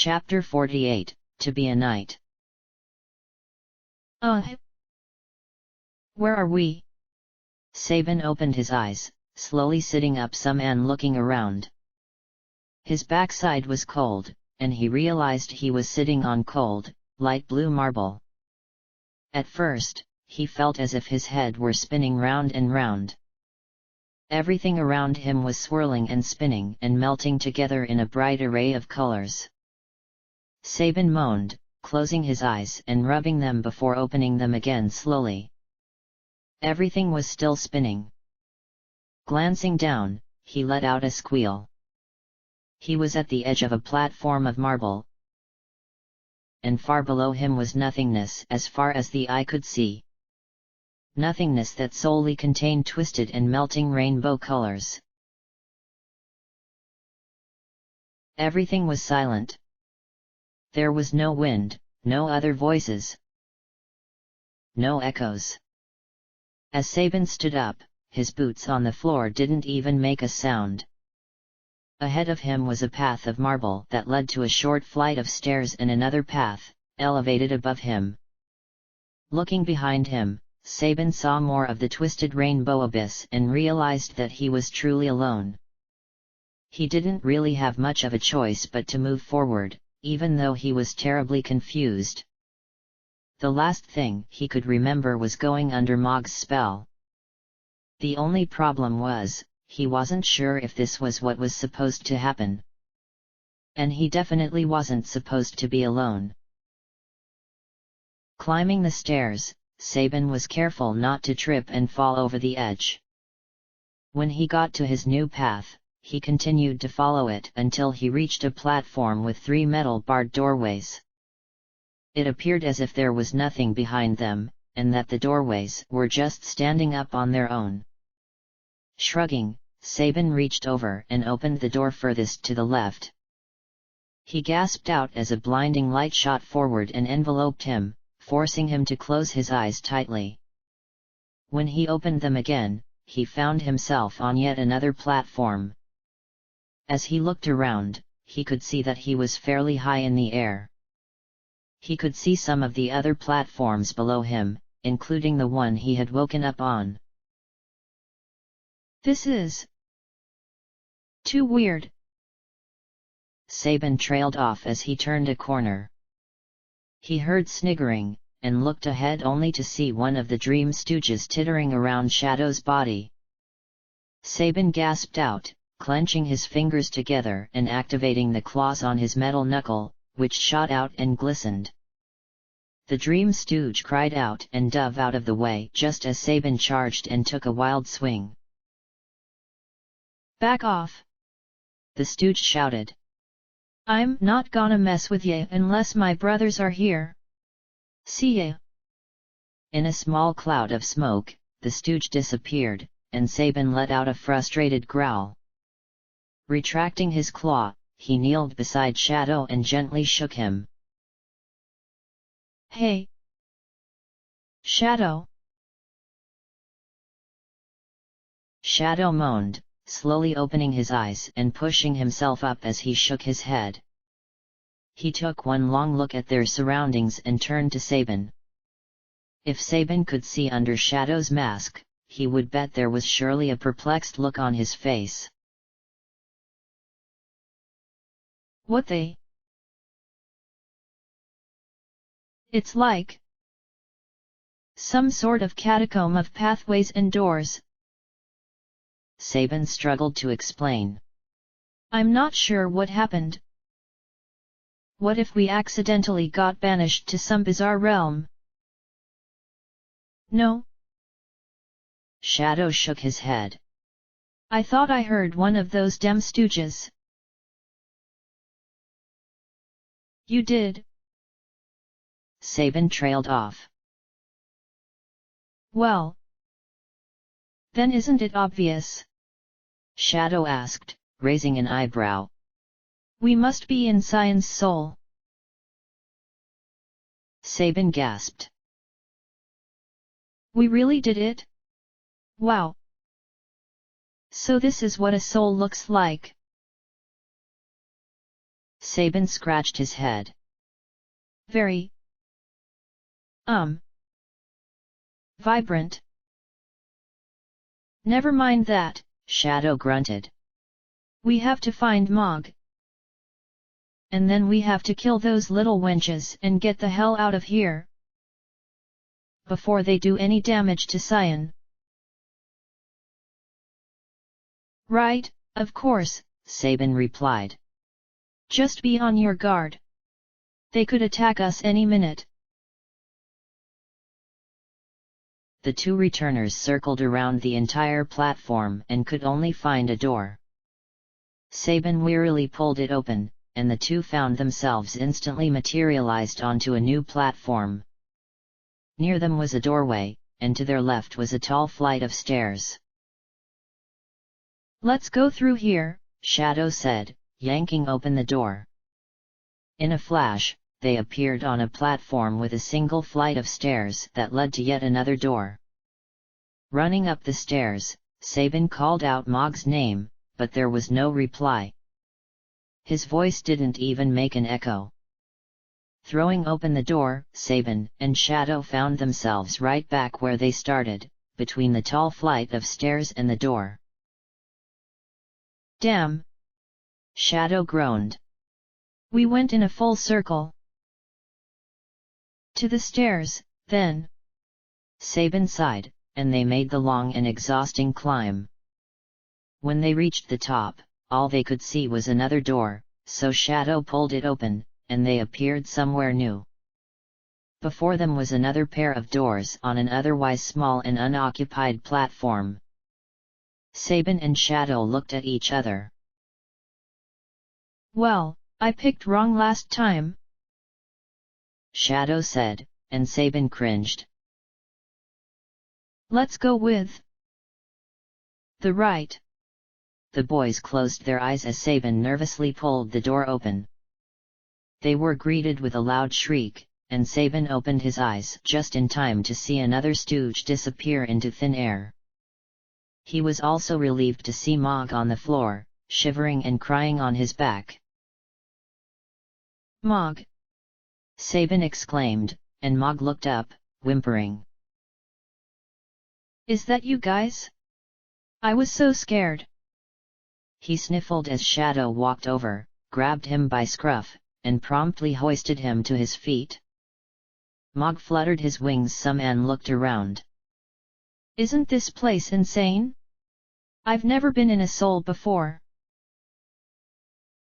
Chapter 48, To Be a Knight. Where are we? Sabin opened his eyes, slowly sitting up some and looking around. His backside was cold, and he realized he was sitting on cold, light blue marble. At first, he felt as if his head were spinning round and round. Everything around him was swirling and spinning and melting together in a bright array of colors. Sabin moaned, closing his eyes and rubbing them before opening them again slowly. Everything was still spinning. Glancing down, he let out a squeal. He was at the edge of a platform of marble, and far below him was nothingness as far as the eye could see. Nothingness that solely contained twisted and melting rainbow colors. Everything was silent. There was no wind, no other voices, no echoes. As Sabin stood up, his boots on the floor didn't even make a sound. Ahead of him was a path of marble that led to a short flight of stairs and another path, elevated above him. Looking behind him, Sabin saw more of the twisted rainbow abyss and realized that he was truly alone. He didn't really have much of a choice but to move forward, even though he was terribly confused. The last thing he could remember was going under Mog's spell. The only problem was, he wasn't sure if this was what was supposed to happen. And he definitely wasn't supposed to be alone. Climbing the stairs, Sabin was careful not to trip and fall over the edge. When he got to his new path, he continued to follow it until he reached a platform with 3 metal-barred doorways. It appeared as if there was nothing behind them, and that the doorways were just standing up on their own. Shrugging, Sabin reached over and opened the door furthest to the left. He gasped out as a blinding light shot forward and enveloped him, forcing him to close his eyes tightly. When he opened them again, he found himself on yet another platform. As he looked around, he could see that he was fairly high in the air. He could see some of the other platforms below him, including the one he had woken up on. This is too weird. Sabin trailed off as he turned a corner. He heard sniggering, and looked ahead only to see one of the Dream Stooges tittering around Shadow's body. Sabin gasped out, clenching his fingers together and activating the claws on his metal knuckle, which shot out and glistened. The Dream Stooge cried out and dove out of the way just as Sabin charged and took a wild swing. Back off! The Stooge shouted. I'm not gonna mess with ya unless my brothers are here. See ya! In a small cloud of smoke, the Stooge disappeared, and Sabin let out a frustrated growl. Retracting his claw, he kneeled beside Shadow and gently shook him. Hey! Shadow! Shadow moaned, slowly opening his eyes and pushing himself up as he shook his head. He took one long look at their surroundings and turned to Sabin. If Sabin could see under Shadow's mask, he would bet there was surely a perplexed look on his face. What they? It's like some sort of catacomb of pathways and doors. Sabin struggled to explain. I'm not sure what happened. What if we accidentally got banished to some bizarre realm? No. Shadow shook his head. I thought I heard one of those damn stooges. You did. Sabin trailed off. Well, then isn't it obvious? Shadow asked, raising an eyebrow. We must be in Cyan's soul. Sabin gasped. We really did it? Wow. So this is what a soul looks like. Sabin scratched his head. Very vibrant. Never mind that, Shadow grunted. We have to find Mog. And then we have to kill those little wenches and get the hell out of here, before they do any damage to Cyan. Right, of course, Sabin replied. Just be on your guard. They could attack us any minute. The two returners circled around the entire platform and could only find a door. Sabin wearily pulled it open, and the two found themselves instantly materialized onto a new platform. Near them was a doorway, and to their left was a tall flight of stairs. Let's go through here, Shadow said, yanking open the door. In a flash, they appeared on a platform with a single flight of stairs that led to yet another door. Running up the stairs, Sabin called out Mog's name, but there was no reply. His voice didn't even make an echo. Throwing open the door, Sabin and Shadow found themselves right back where they started, between the tall flight of stairs and the door. Damn! Shadow groaned. We went in a full circle. To the stairs, then. Sabin sighed, and they made the long and exhausting climb. When they reached the top, all they could see was another door, so Shadow pulled it open, and they appeared somewhere new. Before them was another pair of doors on an otherwise small and unoccupied platform. Sabin and Shadow looked at each other. Well, I picked wrong last time, Shadow said, and Sabin cringed. Let's go with the right. The boys closed their eyes as Sabin nervously pulled the door open. They were greeted with a loud shriek, and Sabin opened his eyes just in time to see another stooge disappear into thin air. He was also relieved to see Mog on the floor, shivering and crying on his back. Mog! Sabin exclaimed, and Mog looked up, whimpering. Is that you guys? I was so scared. He sniffled as Shadow walked over, grabbed him by scruff, and promptly hoisted him to his feet. Mog fluttered his wings some and looked around. Isn't this place insane? I've never been in a soul before.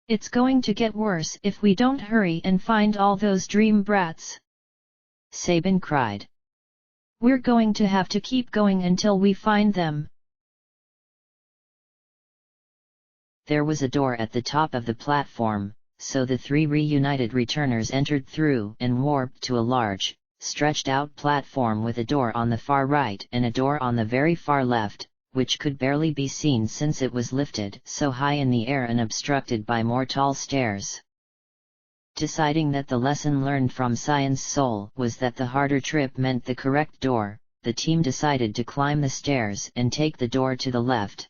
It's going to get worse if we don't hurry and find all those dream brats, Sabin cried. We're going to have to keep going until we find them. There was a door at the top of the platform, so the three reunited returners entered through and warped to a large, stretched-out platform with a door on the far right and a door on the very far left, which could barely be seen since it was lifted so high in the air and obstructed by more tall stairs. Deciding that the lesson learned from Cyan's soul was that the harder trip meant the correct door, the team decided to climb the stairs and take the door to the left.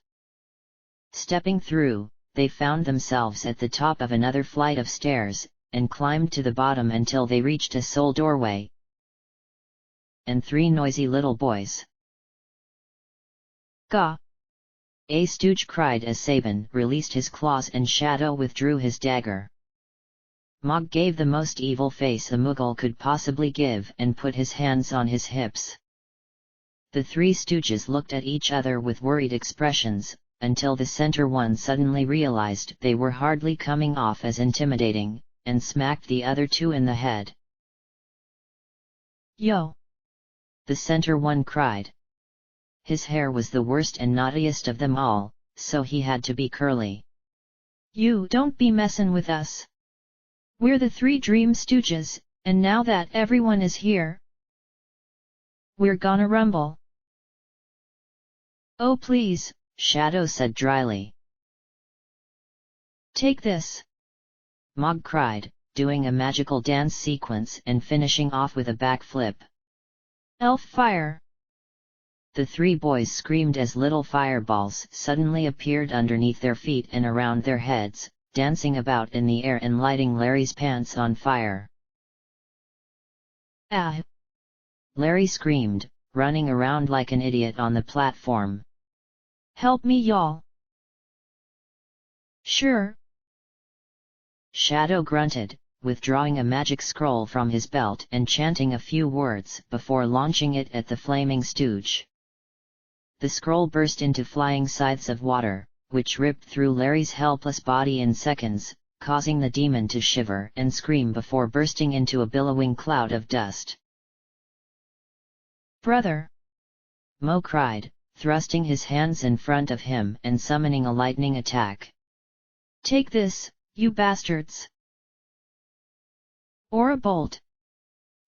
Stepping through, they found themselves at the top of another flight of stairs, and climbed to the bottom until they reached a sole doorway. And three noisy little boys. Gah! A stooge cried as Sabin released his claws and Shadow withdrew his dagger. Mog gave the most evil face a Mughal could possibly give and put his hands on his hips. The three stooges looked at each other with worried expressions, until the center one suddenly realized they were hardly coming off as intimidating, and smacked the other two in the head. Yo! The center one cried. His hair was the worst and naughtiest of them all, so he had to be curly. You don't be messin' with us. We're the three Dream Stooges, and now that everyone is here, we're gonna rumble. Oh please, Shadow said dryly. Take this! Mog cried, doing a magical dance sequence and finishing off with a backflip. Elf fire! The three boys screamed as little fireballs suddenly appeared underneath their feet and around their heads, dancing about in the air and lighting Larry's pants on fire. Ah! Larry screamed, running around like an idiot on the platform. Help me, y'all! Sure. Shadow grunted, withdrawing a magic scroll from his belt and chanting a few words before launching it at the flaming stooge. The scroll burst into flying scythes of water, which ripped through Larry's helpless body in seconds, causing the demon to shiver and scream before bursting into a billowing cloud of dust. Brother! Mo cried, thrusting his hands in front of him and summoning a lightning attack. Take this, you bastards! Or a bolt!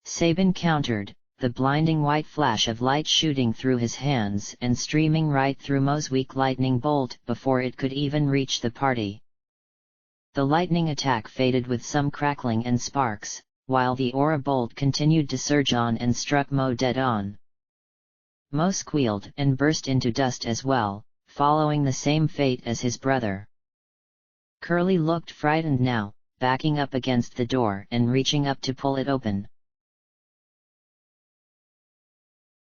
Sabin countered, the blinding white flash of light shooting through his hands and streaming right through Mo's weak lightning bolt before it could even reach the party. The lightning attack faded with some crackling and sparks, while the aura bolt continued to surge on and struck Mo dead on. Mo squealed and burst into dust as well, following the same fate as his brother. Curly looked frightened now, backing up against the door and reaching up to pull it open.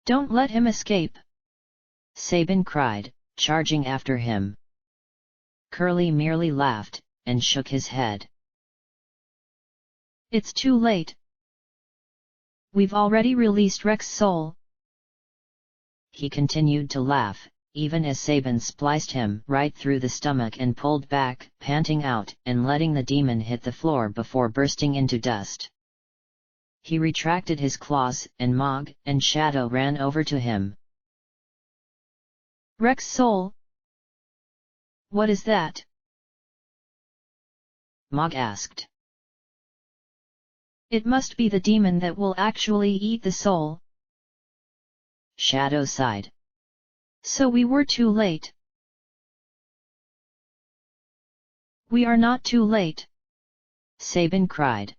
Don't let him escape! Sabin cried, charging after him. Curly merely laughed, and shook his head. It's too late. We've already released Rex's soul. He continued to laugh, even as Sabin spliced him right through the stomach and pulled back, panting out and letting the demon hit the floor before bursting into dust. He retracted his claws, and Mog and Shadow ran over to him. Rex's soul? What is that? Mog asked. It must be the demon that will actually eat the soul. Shadow sighed. So we were too late. We are not too late. Sabin cried.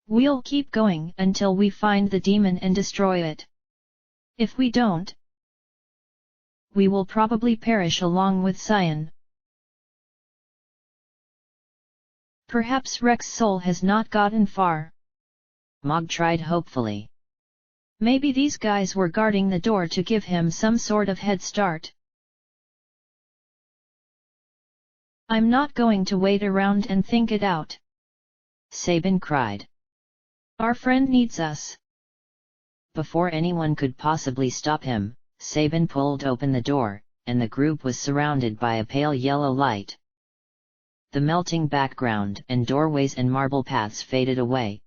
We'll keep going until we find the demon and destroy it. If we don't, we will probably perish along with Cyan. Perhaps Rex's soul has not gotten far. Mog tried hopefully. Maybe these guys were guarding the door to give him some sort of head start. I'm not going to wait around and think it out. Sabin cried. Our friend needs us. Before anyone could possibly stop him, Sabin pulled open the door, and the group was surrounded by a pale yellow light. The melting background and doorways and marble paths faded away,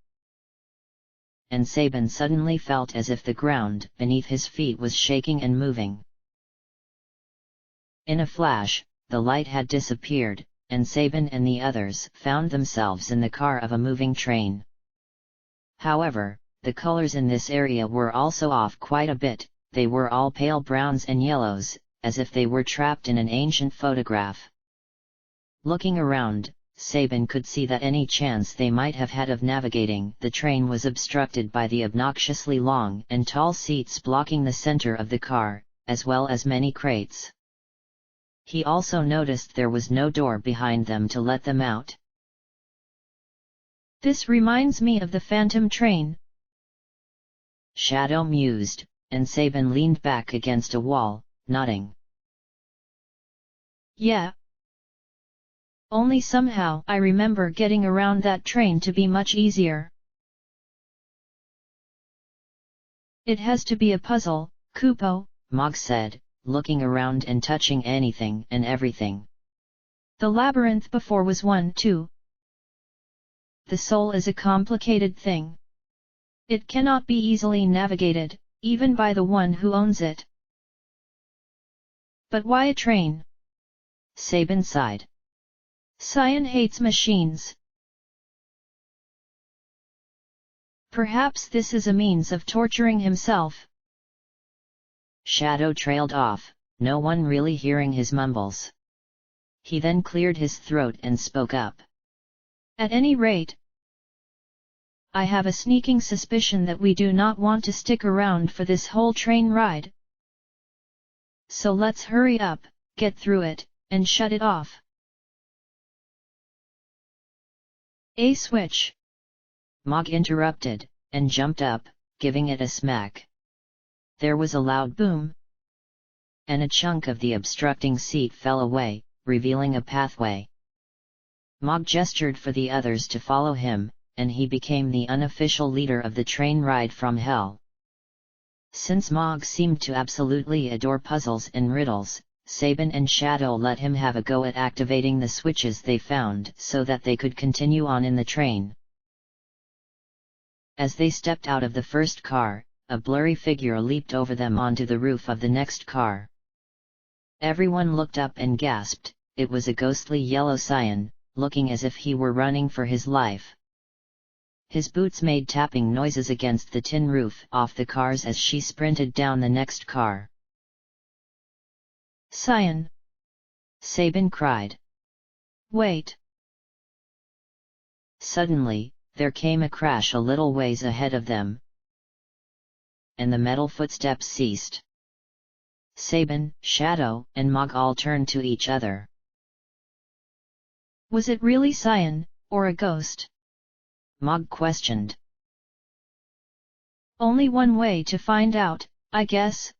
and Sabin suddenly felt as if the ground beneath his feet was shaking and moving. In a flash, the light had disappeared, and Sabin and the others found themselves in the car of a moving train. However, the colors in this area were also off quite a bit. They were all pale browns and yellows, as if they were trapped in an ancient photograph. Looking around, Sabin could see that any chance they might have had of navigating the train was obstructed by the obnoxiously long and tall seats blocking the center of the car, as well as many crates. He also noticed there was no door behind them to let them out. This reminds me of the Phantom train. Shadow mused, and Sabin leaned back against a wall, nodding. Yeah. Only somehow I remember getting around that train to be much easier. It has to be a puzzle, Kupo, Mog said, looking around and touching anything and everything. The labyrinth before was one too. The soul is a complicated thing. It cannot be easily navigated, even by the one who owns it. But why a train? Sabin sighed. Cyan hates machines. Perhaps this is a means of torturing himself. Shadow trailed off, no one really hearing his mumbles. He then cleared his throat and spoke up. At any rate, I have a sneaking suspicion that we do not want to stick around for this whole train ride. So let's hurry up, get through it, and shut it off. A switch! Mog interrupted, and jumped up, giving it a smack. There was a loud boom, and a chunk of the obstructing seat fell away, revealing a pathway. Mog gestured for the others to follow him, and he became the unofficial leader of the train ride from hell. Since Mog seemed to absolutely adore puzzles and riddles, Sabin and Shadow let him have a go at activating the switches they found so that they could continue on in the train. As they stepped out of the first car, a blurry figure leaped over them onto the roof of the next car. Everyone looked up and gasped. It was a ghostly yellow scion, looking as if he were running for his life. His boots made tapping noises against the tin roof off the cars as she sprinted down the next car. Scion! Sabin cried. Wait! Suddenly, there came a crash a little ways ahead of them, and the metal footsteps ceased. Sabin, Shadow, and Mog all turned to each other. Was it really Scion, or a ghost? Mog questioned. Only one way to find out, I guess.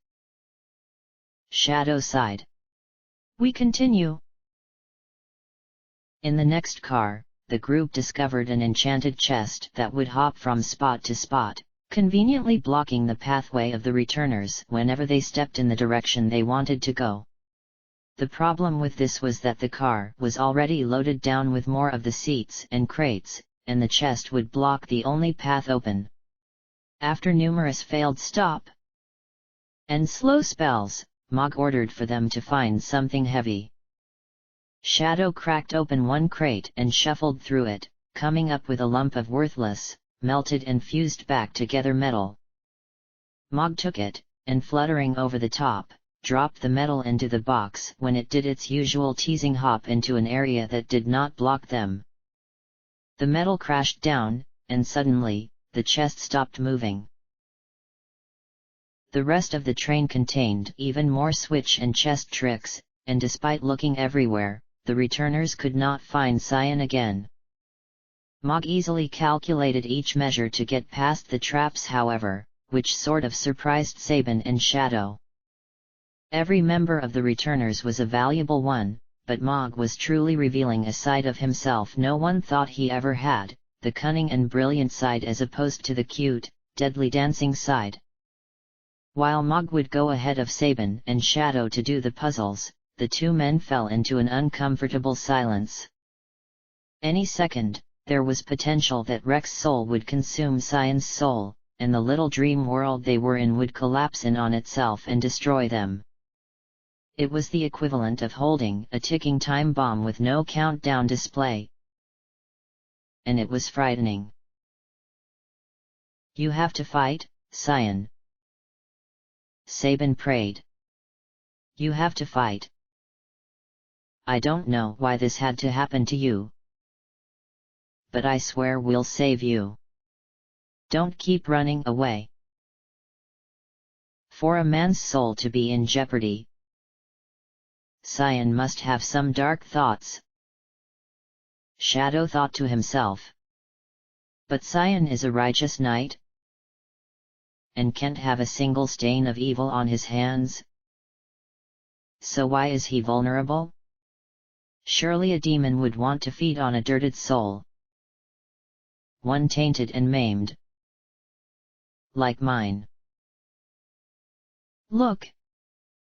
Shadow sighed. We continue. In the next car, the group discovered an enchanted chest that would hop from spot to spot, conveniently blocking the pathway of the returners whenever they stepped in the direction they wanted to go. The problem with this was that the car was already loaded down with more of the seats and crates, and the chest would block the only path open. After numerous failed stop and slow spells, Mog ordered for them to find something heavy. Shadow cracked open one crate and shuffled through it, coming up with a lump of worthless, melted and fused back together metal. Mog took it, and fluttering over the top, dropped the metal into the box when it did its usual teasing hop into an area that did not block them. The metal crashed down, and suddenly, the chest stopped moving. The rest of the train contained even more switch and chest tricks, and despite looking everywhere, the returners could not find Scion again. Mog easily calculated each measure to get past the traps, however, which sort of surprised Sabin and Shadow. Every member of the returners was a valuable one, but Mog was truly revealing a side of himself no one thought he ever had, the cunning and brilliant side as opposed to the cute, deadly dancing side. While Mog would go ahead of Sabin and Shadow to do the puzzles, the two men fell into an uncomfortable silence. Any second, there was potential that Rex's soul would consume Scion's soul, and the little dream world they were in would collapse in on itself and destroy them. It was the equivalent of holding a ticking time bomb with no countdown display. And it was frightening. You have to fight, Scion. Sabin prayed. You have to fight. I don't know why this had to happen to you, but I swear we'll save you. Don't keep running away. For a man's soul to be in jeopardy, Scion must have some dark thoughts. Shadow thought to himself. But Scion is a righteous knight, and can't have a single stain of evil on his hands. So why is he vulnerable? Surely a demon would want to feed on a dirted soul. One tainted and maimed. Like mine. Look!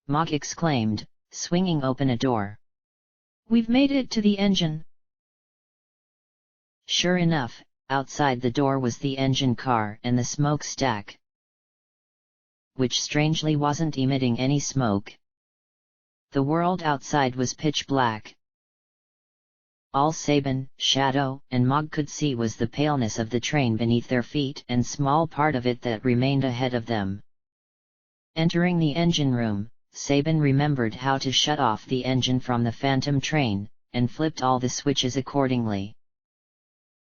Mog exclaimed, swinging open a door. We've made it to the engine. Sure enough, outside the door was the engine car and the smokestack, which strangely wasn't emitting any smoke. The world outside was pitch black. All Sabin, Shadow, and Mog could see was the paleness of the train beneath their feet and small part of it that remained ahead of them. Entering the engine room, Sabin remembered how to shut off the engine from the phantom train, and flipped all the switches accordingly.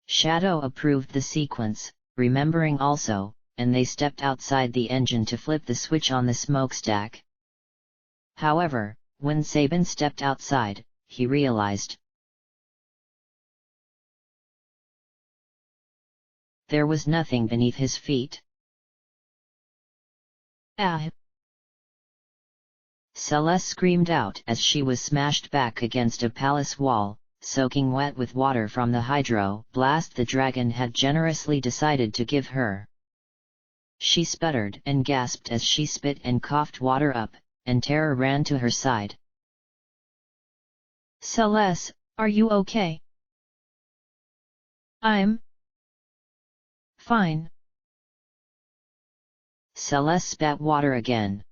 Shadow approved the sequence, remembering also, and they stepped outside the engine to flip the switch on the smokestack. However, when Sabin stepped outside, he realized There was nothing beneath his feet. Ah! Celes screamed out as she was smashed back against a palace wall, soaking wet with water from the hydro blast the dragon had generously decided to give her. She sputtered and gasped as she spit and coughed water up, and Chere ran to her side. Celes, are you okay? I'm fine. Celes spat water again.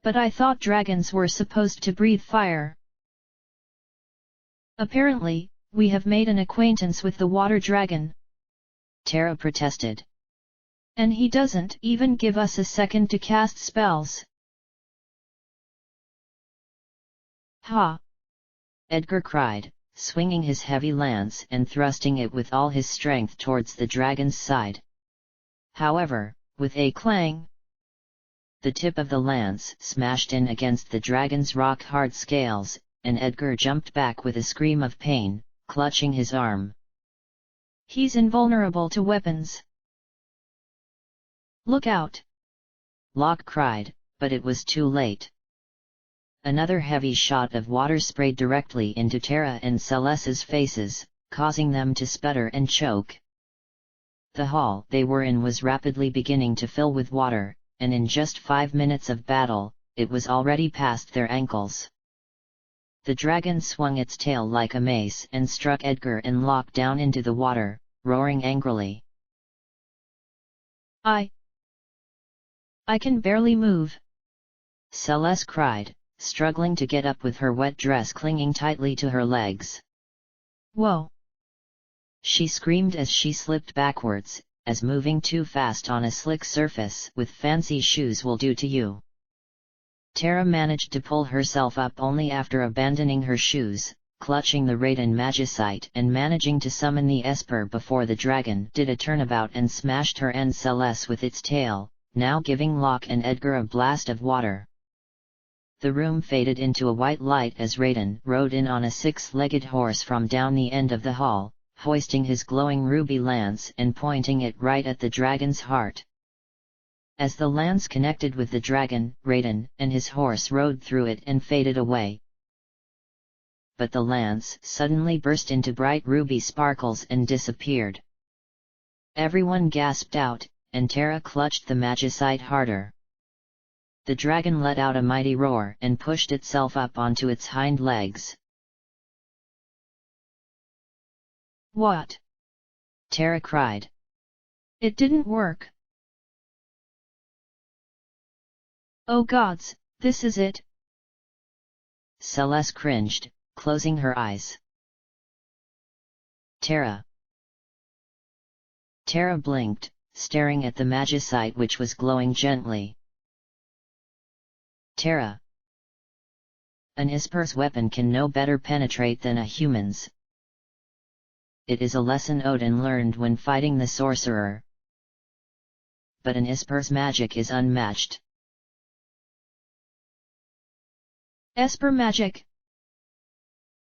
But I thought dragons were supposed to breathe fire. Apparently, we have made an acquaintance with the water dragon, Chere protested. And he doesn't even give us a second to cast spells. Ha! Edgar cried, swinging his heavy lance and thrusting it with all his strength towards the dragon's side. However, with a clang, the tip of the lance smashed in against the dragon's rock-hard scales, and Edgar jumped back with a scream of pain, clutching his arm. He's invulnerable to weapons. Look out! Locke cried, but it was too late. Another heavy shot of water sprayed directly into Chere and Celes's faces, causing them to sputter and choke. The hall they were in was rapidly beginning to fill with water, and in just 5 minutes of battle, it was already past their ankles. The dragon swung its tail like a mace and struck Edgar and Locke down into the water, roaring angrily. I can barely move, Celes cried, struggling to get up with her wet dress clinging tightly to her legs. Whoa! She screamed as she slipped backwards, as moving too fast on a slick surface with fancy shoes will do to you. Chere managed to pull herself up only after abandoning her shoes, clutching the Raiden Magicite and managing to summon the Esper before the dragon did a turnabout and smashed her and Celes with its tail, now giving Locke and Edgar a blast of water. The room faded into a white light as Raiden rode in on a 6-legged horse from down the end of the hall, hoisting his glowing ruby lance and pointing it right at the dragon's heart. As the lance connected with the dragon, Raiden and his horse rode through it and faded away. But the lance suddenly burst into bright ruby sparkles and disappeared. Everyone gasped out, and Chere clutched the Magicite harder. The dragon let out a mighty roar and pushed itself up onto its hind legs. What? Chere cried. It didn't work. Oh gods, this is it? Celes cringed, closing her eyes. Chere blinked, staring at the Magicite which was glowing gently. Chere. An Esper's weapon can no better penetrate than a human's. It is a lesson Odin learned when fighting the sorcerer. But an Esper's magic is unmatched. Esper magic!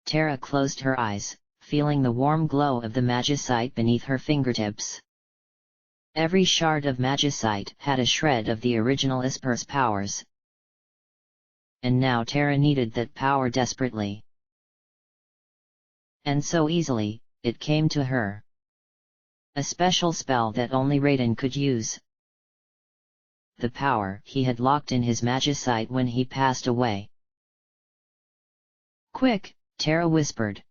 Chere closed her eyes, feeling the warm glow of the Magicite beneath her fingertips. Every shard of Magicite had a shred of the original Esper's powers. And now Chere needed that power desperately. And so easily, it came to her. A special spell that only Raiden could use. The power he had locked in his Magicite when he passed away. Quick, Chere whispered.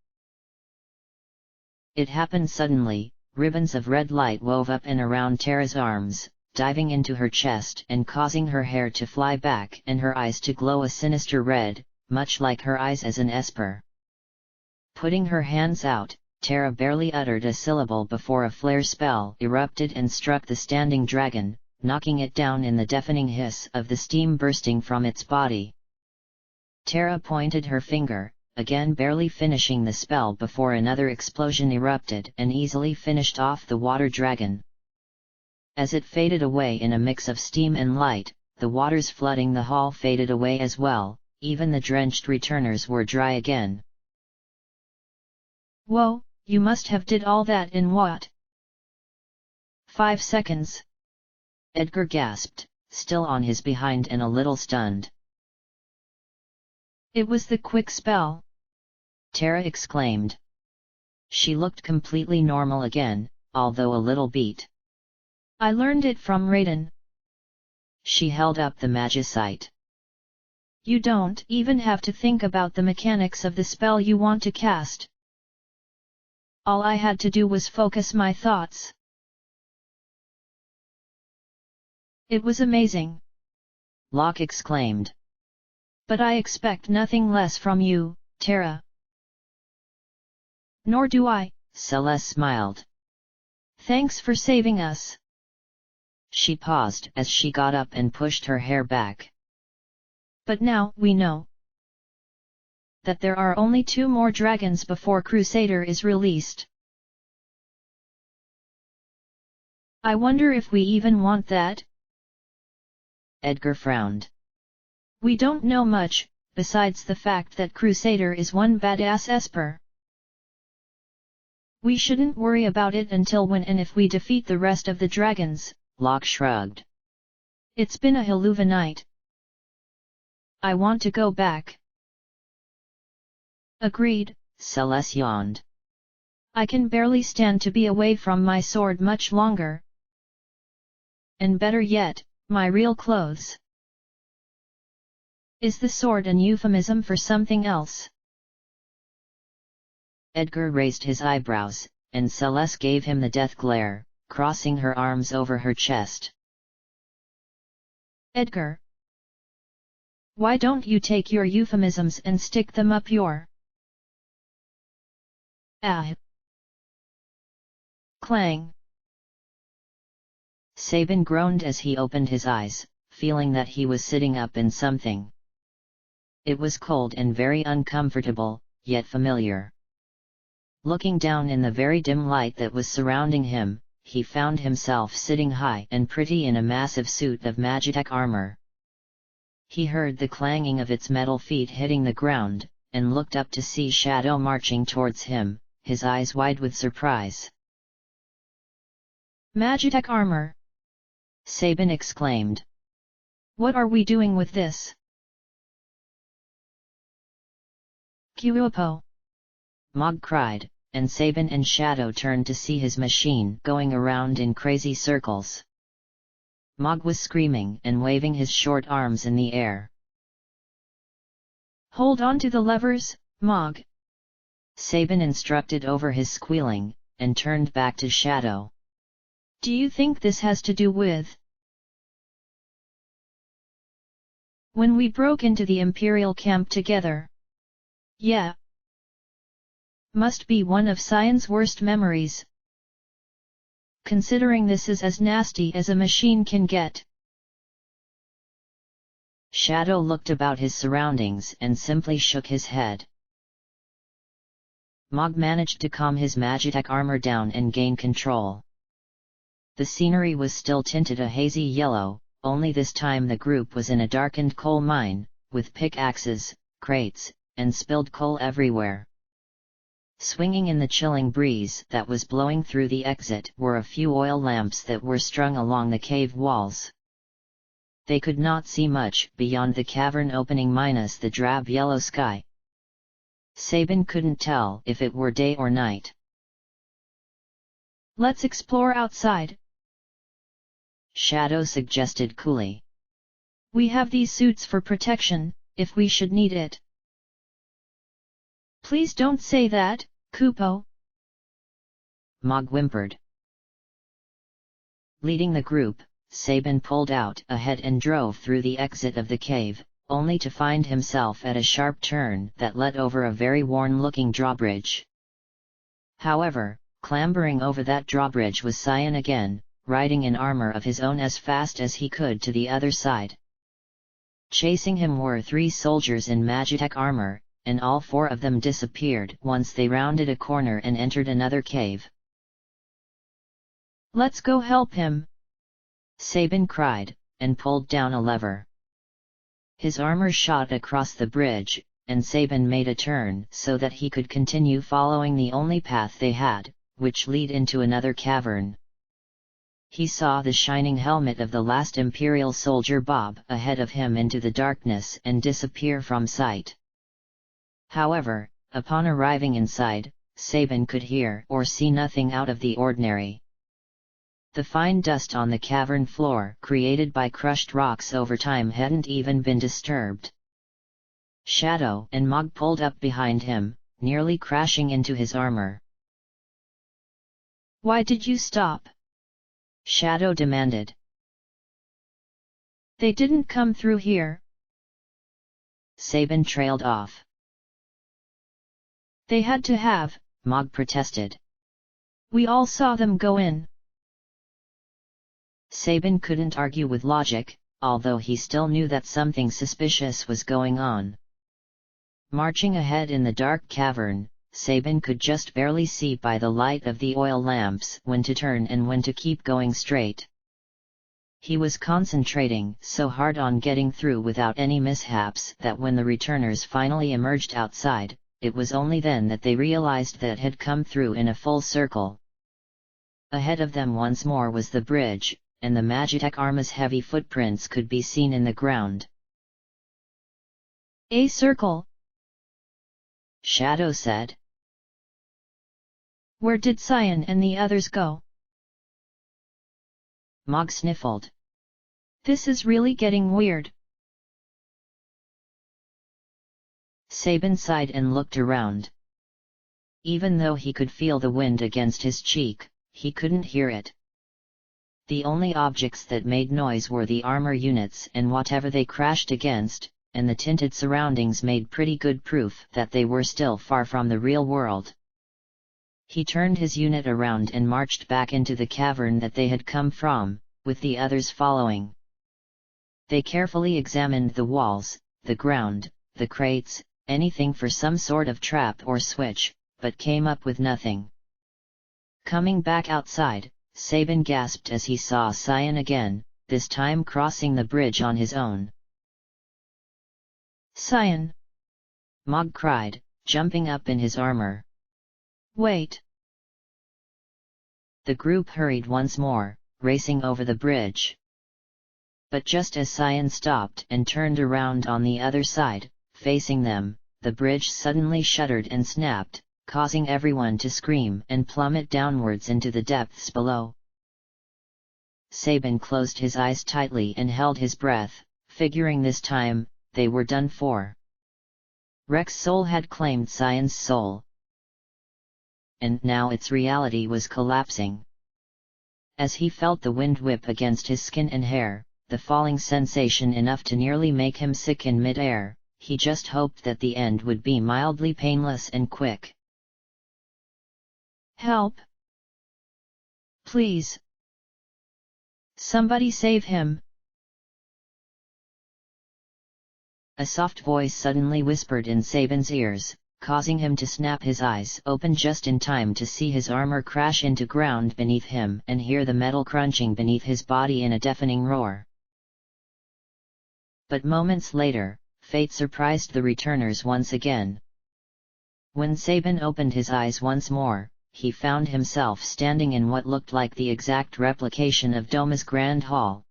It happened suddenly, ribbons of red light wove up and around Cere's arms, diving into her chest and causing her hair to fly back and her eyes to glow a sinister red, much like her eyes as an Esper. Putting her hands out, Chere barely uttered a syllable before a flare spell erupted and struck the standing dragon, knocking it down in the deafening hiss of the steam bursting from its body. Chere pointed her finger, again barely finishing the spell before another explosion erupted and easily finished off the water dragon. As it faded away in a mix of steam and light, the waters flooding the hall faded away as well, even the drenched returners were dry again. Whoa, you must have did all that in what? 5 seconds. Edgar gasped, still on his behind and a little stunned. It was the quick spell! Chere exclaimed. She looked completely normal again, although a little beat. I learned it from Raiden. She held up the magicite. You don't even have to think about the mechanics of the spell you want to cast. All I had to do was focus my thoughts. It was amazing! Locke exclaimed. But I expect nothing less from you, Chere. Nor do I, Celes smiled. Thanks for saving us. She paused as she got up and pushed her hair back. But now we know that there are only 2 more dragons before Crusader is released. I wonder if we even want that? Edgar frowned. We don't know much, besides the fact that Crusader is one badass esper. We shouldn't worry about it until when and if we defeat the rest of the dragons, Locke shrugged. It's been a hell of a night. I want to go back. Agreed, Celes yawned. I can barely stand to be away from my sword much longer. And better yet, my real clothes. Is the sword an euphemism for something else? Edgar raised his eyebrows, and Celes gave him the death glare, crossing her arms over her chest. Edgar, why don't you take your euphemisms and stick them up your Clang! Sabin groaned as he opened his eyes, feeling that he was sitting up in something. It was cold and very uncomfortable, yet familiar. Looking down in the very dim light that was surrounding him, he found himself sitting high and pretty in a massive suit of magitech armor. He heard the clanging of its metal feet hitting the ground, and looked up to see Shadow marching towards him, his eyes wide with surprise. Magitech armor! Sabin exclaimed. What are we doing with this? Kuopo! Mog cried, and Sabin and Shadow turned to see his machine going around in crazy circles. Mog was screaming and waving his short arms in the air. Hold on to the levers, Mog! Sabin instructed over his squealing, and turned back to Shadow. Do you think this has to do with when we broke into the Imperial camp together? Yeah. Must be one of Cyan's worst memories. Considering this is as nasty as a machine can get. Shadow looked about his surroundings and simply shook his head. Mog managed to calm his magitech armor down and gain control. The scenery was still tinted a hazy yellow, only this time the group was in a darkened coal mine, with pickaxes, crates, and spilled coal everywhere. Swinging in the chilling breeze that was blowing through the exit were a few oil lamps that were strung along the cave walls. They could not see much beyond the cavern opening minus the drab yellow sky. Sabin couldn't tell if it were day or night. Let's explore outside, Shadow suggested coolly. We have these suits for protection, if we should need it. Please don't say that, Kupo! Mog whimpered. Leading the group, Sabin pulled out ahead and drove through the exit of the cave, only to find himself at a sharp turn that led over a very worn-looking drawbridge. However, clambering over that drawbridge was Cyan again, riding in armor of his own as fast as he could to the other side. Chasing him were 3 soldiers in magitech armor, and all 4 of them disappeared once they rounded a corner and entered another cave. Let's go help him! Sabin cried, and pulled down a lever. His armor shot across the bridge, and Sabin made a turn so that he could continue following the only path they had, which lead into another cavern. He saw the shining helmet of the last Imperial soldier bob ahead of him into the darkness and disappear from sight. However, upon arriving inside, Sabin could hear or see nothing out of the ordinary. The fine dust on the cavern floor created by crushed rocks over time hadn't even been disturbed. Shadow and Mog pulled up behind him, nearly crashing into his armor. "Why did you stop?" Shadow demanded. "They didn't come through here." Sabin trailed off. "They had to have," Mog protested. "We all saw them go in." Sabin couldn't argue with logic, although he still knew that something suspicious was going on. Marching ahead in the dark cavern, Sabin could just barely see by the light of the oil lamps when to turn and when to keep going straight. He was concentrating so hard on getting through without any mishaps that when the returners finally emerged outside, it was only then that they realized that had come through in a full circle. Ahead of them once more was the bridge, and the Magitek Arma's heavy footprints could be seen in the ground. "A circle," Shadow said. "Where did Cyan and the others go?" Mog sniffled. "This is really getting weird." Sabin sighed and looked around. Even though he could feel the wind against his cheek, he couldn't hear it. The only objects that made noise were the armor units and whatever they crashed against, and the tinted surroundings made pretty good proof that they were still far from the real world. He turned his unit around and marched back into the cavern that they had come from, with the others following. They carefully examined the walls, the ground, the crates, anything for some sort of trap or switch, but came up with nothing. Coming back outside, Sabin gasped as he saw Cyan again, this time crossing the bridge on his own. "Cyan!" Mog cried, jumping up in his armor. "Wait!" The group hurried once more, racing over the bridge. But just as Cyan stopped and turned around on the other side, facing them, the bridge suddenly shuddered and snapped, causing everyone to scream and plummet downwards into the depths below. Sabin closed his eyes tightly and held his breath, figuring this time, they were done for. Rex's soul had claimed Cyan's soul. And now its reality was collapsing. As he felt the wind whip against his skin and hair, the falling sensation enough to nearly make him sick in mid-air, he just hoped that the end would be mildly painless and quick. "Help! Please! Somebody save him!" A soft voice suddenly whispered in Sabin's ears, causing him to snap his eyes open just in time to see his armor crash into ground beneath him and hear the metal crunching beneath his body in a deafening roar. But moments later, fate surprised the returners once again. When Sabin opened his eyes once more, he found himself standing in what looked like the exact replication of Doma's Grand Hall.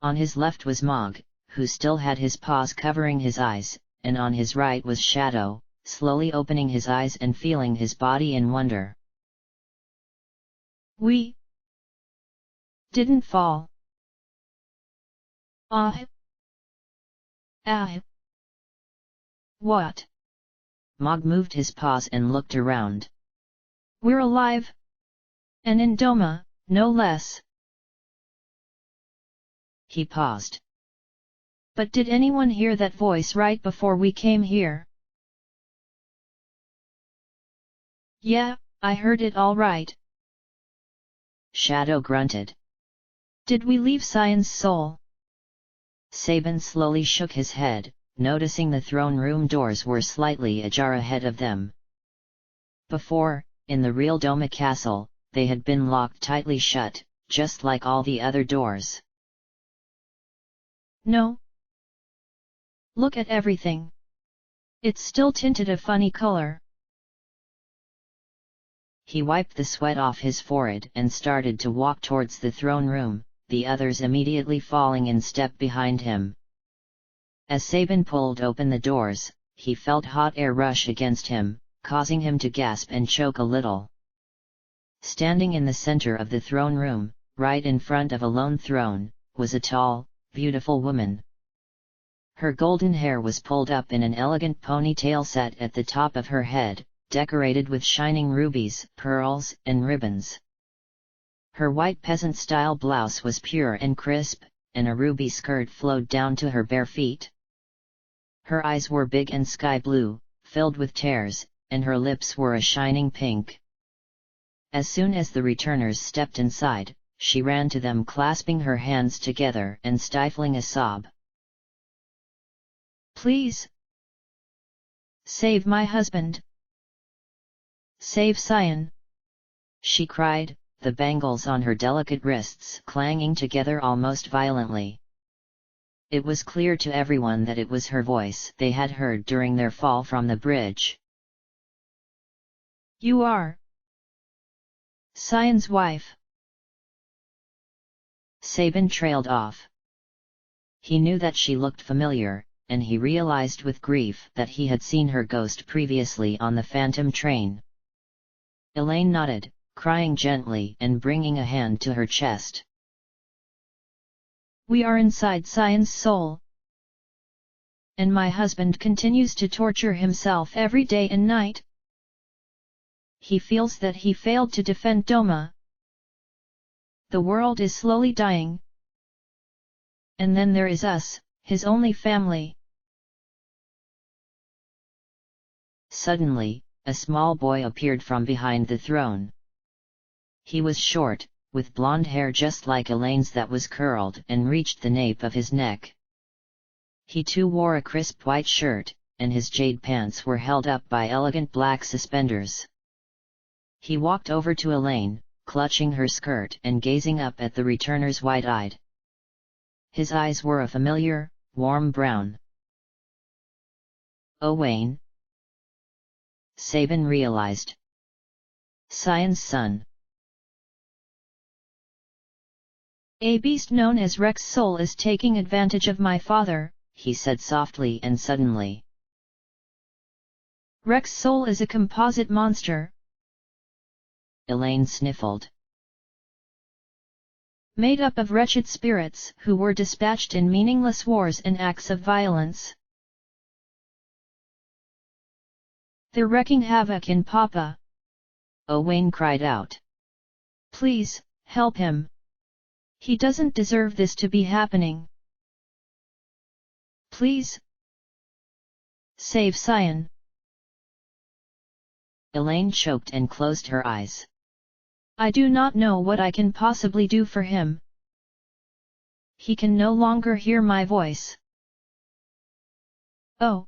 On his left was Mog, who still had his paws covering his eyes, and on his right was Shadow, slowly opening his eyes and feeling his body in wonder. "We didn't fall." "Ah! Ah! What?" Mog moved his paws and looked around. "We're alive! And in Doma, no less." He paused. "But did anyone hear that voice right before we came here?" "Yeah, I heard it all right." Shadow grunted. "Did we leave Cyan's soul?" Sabin slowly shook his head, noticing the throne room doors were slightly ajar ahead of them. Before, in the real Doma castle, they had been locked tightly shut, just like all the other doors. "No. Look at everything. It's still tinted a funny color." He wiped the sweat off his forehead and started to walk towards the throne room, the others immediately falling in step behind him. As Sabin pulled open the doors, he felt hot air rush against him, causing him to gasp and choke a little. Standing in the center of the throne room, right in front of a lone throne, was a tall, beautiful woman. Her golden hair was pulled up in an elegant ponytail set at the top of her head, decorated with shining rubies, pearls, and ribbons. Her white peasant-style blouse was pure and crisp, and a ruby skirt flowed down to her bare feet. Her eyes were big and sky blue, filled with tears, and her lips were a shining pink. As soon as the returners stepped inside, she ran to them clasping her hands together and stifling a sob. "Please! Save my husband! Save Sion!" she cried, the bangles on her delicate wrists clanging together almost violently. It was clear to everyone that it was her voice they had heard during their fall from the bridge. "You are Sion's wife!" Sabin trailed off. He knew that she looked familiar, and he realized with grief that he had seen her ghost previously on the phantom train. Elaine nodded, crying gently and bringing a hand to her chest. "We are inside Sion's soul. And my husband continues to torture himself every day and night. He feels that he failed to defend Doma. The world is slowly dying. And then there is us, his only family." Suddenly, a small boy appeared from behind the throne. He was short, with blonde hair just like Elaine's that was curled and reached the nape of his neck. He too wore a crisp white shirt, and his jade pants were held up by elegant black suspenders. He walked over to Elaine, clutching her skirt and gazing up at the returners wide-eyed. His eyes were a familiar, warm brown. Owain? Sabin realized. Sion's son. "A beast known as Rex Soul is taking advantage of my father," he said softly and suddenly. "Rex Soul is a composite monster," Elaine sniffled. "Made up of wretched spirits who were dispatched in meaningless wars and acts of violence. They're wreaking havoc in Papa." Owain cried out. "Please, help him. He doesn't deserve this to be happening. Please. Save Sion." Elaine choked and closed her eyes. "I do not know what I can possibly do for him. He can no longer hear my voice." "Oh.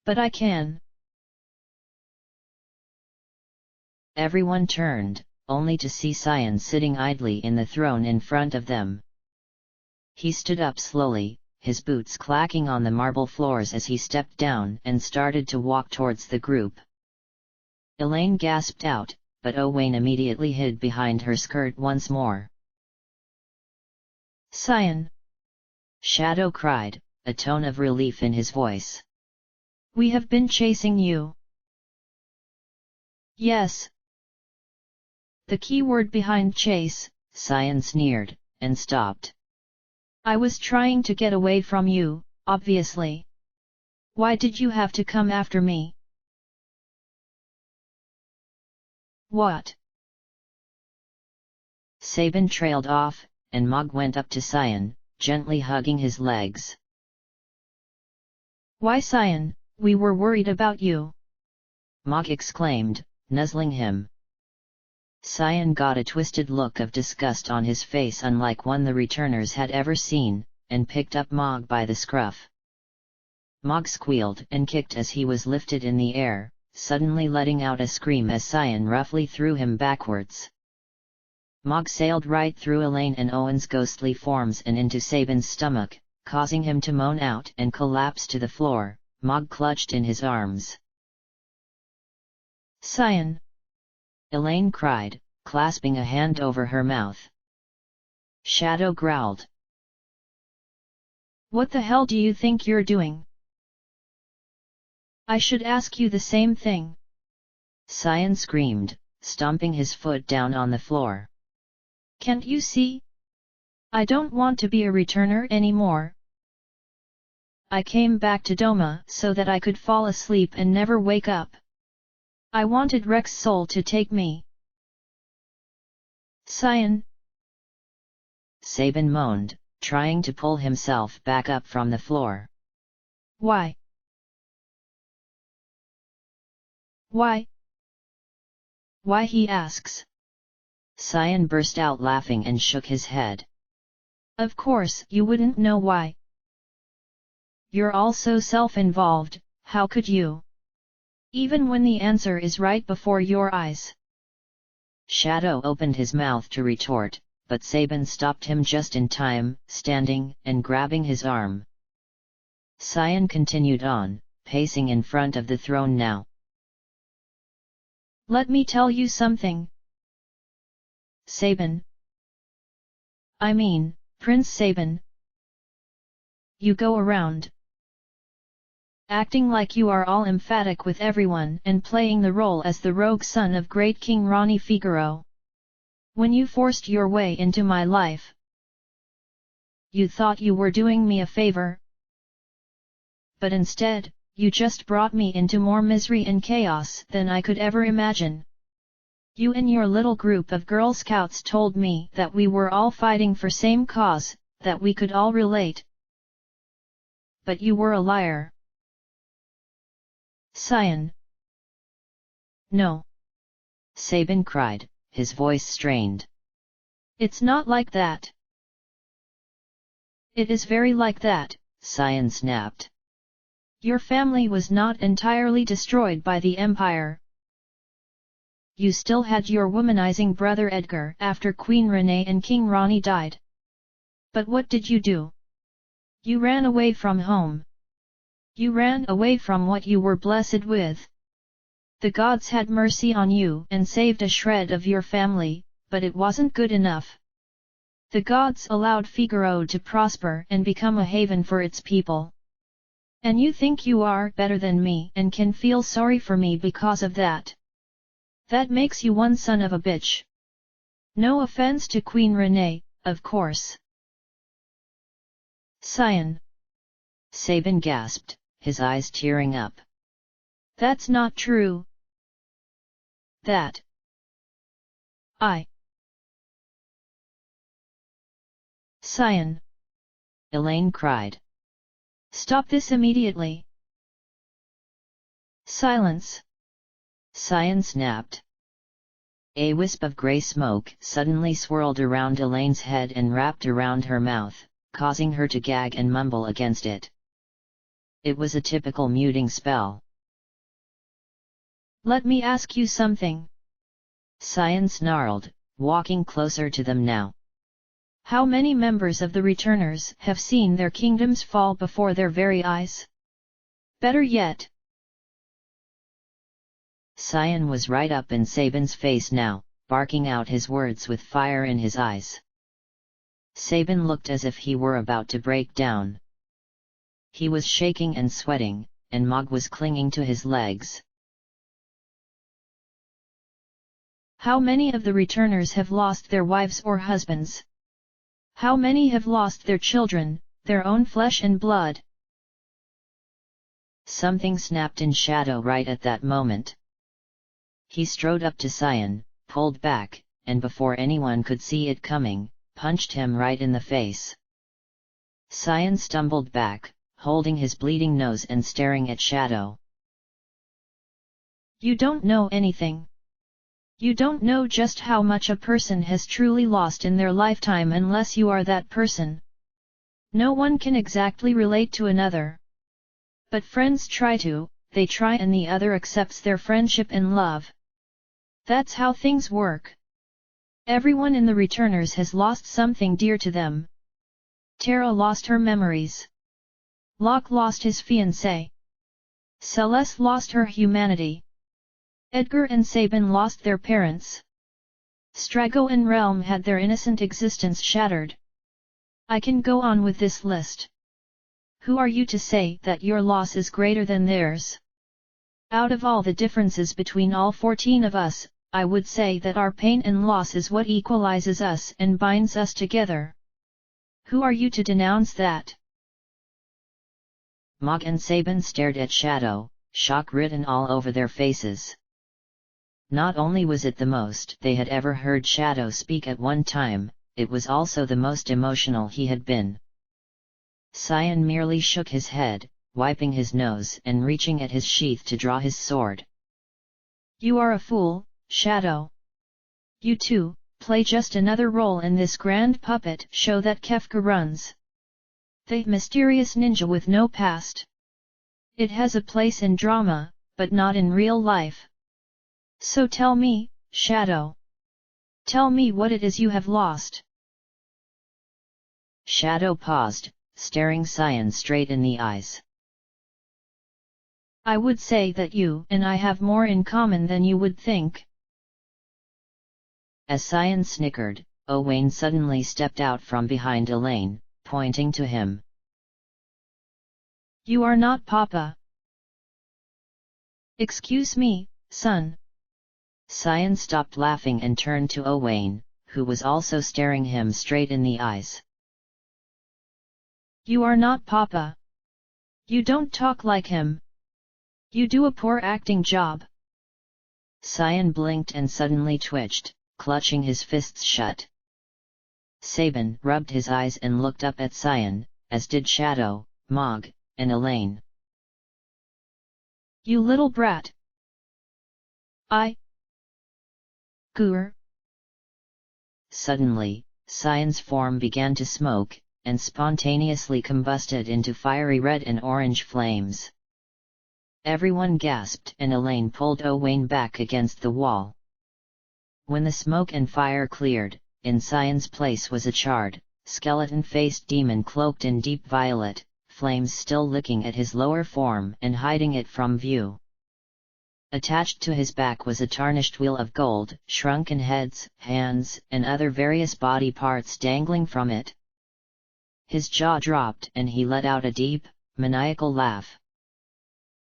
But I can." Everyone turned, only to see Sion sitting idly in the throne in front of them. He stood up slowly, his boots clacking on the marble floors as he stepped down and started to walk towards the group. Elaine gasped out, but Owain immediately hid behind her skirt once more. "Sion!" Shadow cried, a tone of relief in his voice. "We have been chasing you." "Yes." "The key word behind chase," Sion sneered, and stopped. "I was trying to get away from you, obviously. Why did you have to come after me?" "What?" Sabin trailed off, and Mog went up to Sion, gently hugging his legs. "Why Sion, we were worried about you!" Mog exclaimed, nuzzling him. Sion got a twisted look of disgust on his face unlike one the returners had ever seen, and picked up Mog by the scruff. Mog squealed and kicked as he was lifted in the air, suddenly letting out a scream as Sion roughly threw him backwards. Mog sailed right through Elaine and Owen's ghostly forms and into Sabin's stomach, causing him to moan out and collapse to the floor, Mog clutched in his arms. "Sion! Elaine cried, clasping a hand over her mouth. Shadow growled. What the hell do you think you're doing? I should ask you the same thing. Cyan screamed, stomping his foot down on the floor. Can't you see? I don't want to be a returner anymore. I came back to Doma so that I could fall asleep and never wake up. I wanted Rex's soul to take me. Cyan. Sabin moaned, trying to pull himself back up from the floor. Why? Why? Why, he asks. Cyan burst out laughing and shook his head. Of course you wouldn't know why. You're all so self-involved, how could you? Even when the answer is right before your eyes. Shadow opened his mouth to retort, but Sabin stopped him just in time, standing and grabbing his arm. Cyan continued on, pacing in front of the throne now. Let me tell you something. Sabin. I mean, Prince Sabin. You go around acting like you are all emphatic with everyone and playing the role as the rogue son of great King Rani Figaro. When you forced your way into my life, you thought you were doing me a favor. But instead, you just brought me into more misery and chaos than I could ever imagine. You and your little group of Girl Scouts told me that we were all fighting for same cause, that we could all relate. But you were a liar. Cyan. No. Sabin cried, his voice strained. It's not like that. It is very like that, Cyan snapped. Your family was not entirely destroyed by the Empire. You still had your womanizing brother Edgar after Queen Renee and King Rani died. But what did you do? You ran away from home. You ran away from what you were blessed with. The gods had mercy on you and saved a shred of your family, but it wasn't good enough. The gods allowed Figaro to prosper and become a haven for its people. And you think you are better than me and can feel sorry for me because of that. That makes you one son of a bitch. No offense to Queen Renee, of course. Cyan. Sabin gasped, his eyes tearing up. That's not true. That. Cyan. Elaine cried. Stop this immediately. Silence. Cyan snapped. A wisp of grey smoke suddenly swirled around Elaine's head and wrapped around her mouth, causing her to gag and mumble against it. It was a typical muting spell. Let me ask you something. Cyan snarled, walking closer to them now. How many members of the returners have seen their kingdoms fall before their very eyes? Better yet. Cyan was right up in Sabin's face now, barking out his words with fire in his eyes. Sabin looked as if he were about to break down. He was shaking and sweating, and Mog was clinging to his legs. How many of the returners have lost their wives or husbands? How many have lost their children, their own flesh and blood? Something snapped in Shadow right at that moment. He strode up to Cyan, pulled back, and before anyone could see it coming, punched him right in the face. Cyan stumbled back, holding his bleeding nose and staring at Shadow. You don't know anything. You don't know just how much a person has truly lost in their lifetime unless you are that person. No one can exactly relate to another. But friends try to, they try and the other accepts their friendship and love. That's how things work. Everyone in the returners has lost something dear to them. Chere lost her memories. Locke lost his fiancée. Celes lost her humanity. Edgar and Sabin lost their parents. Strago and Realm had their innocent existence shattered. I can go on with this list. Who are you to say that your loss is greater than theirs? Out of all the differences between all 14 of us, I would say that our pain and loss is what equalizes us and binds us together. Who are you to denounce that? Mog and Sabin stared at Shadow, shock written all over their faces. Not only was it the most they had ever heard Shadow speak at one time, it was also the most emotional he had been. Cyan merely shook his head, wiping his nose and reaching at his sheath to draw his sword. You are a fool, Shadow. You too, play just another role in this grand puppet show that Kefka runs. The mysterious ninja with no past. It has a place in drama, but not in real life. So tell me, Shadow. Tell me what it is you have lost. Shadow paused, staring Cyan straight in the eyes. I would say that you and I have more in common than you would think. As Cyan snickered, Owain suddenly stepped out from behind Elaine, pointing to him. You are not Papa. Excuse me, son. Cyan stopped laughing and turned to Owain, who was also staring him straight in the eyes. You are not Papa. You don't talk like him. You do a poor acting job. Cyan blinked and suddenly twitched, clutching his fists shut. Sabin rubbed his eyes and looked up at Cyan, as did Shadow, Mog, and Elaine. You little brat! Gur. Suddenly, Cyan's form began to smoke, and spontaneously combusted into fiery red and orange flames. Everyone gasped and Elaine pulled Owain back against the wall. When the smoke and fire cleared, in Cyan's place was a charred, skeleton-faced demon cloaked in deep violet, flames still licking at his lower form and hiding it from view. Attached to his back was a tarnished wheel of gold, shrunken heads, hands, and other various body parts dangling from it. His jaw dropped and he let out a deep, maniacal laugh.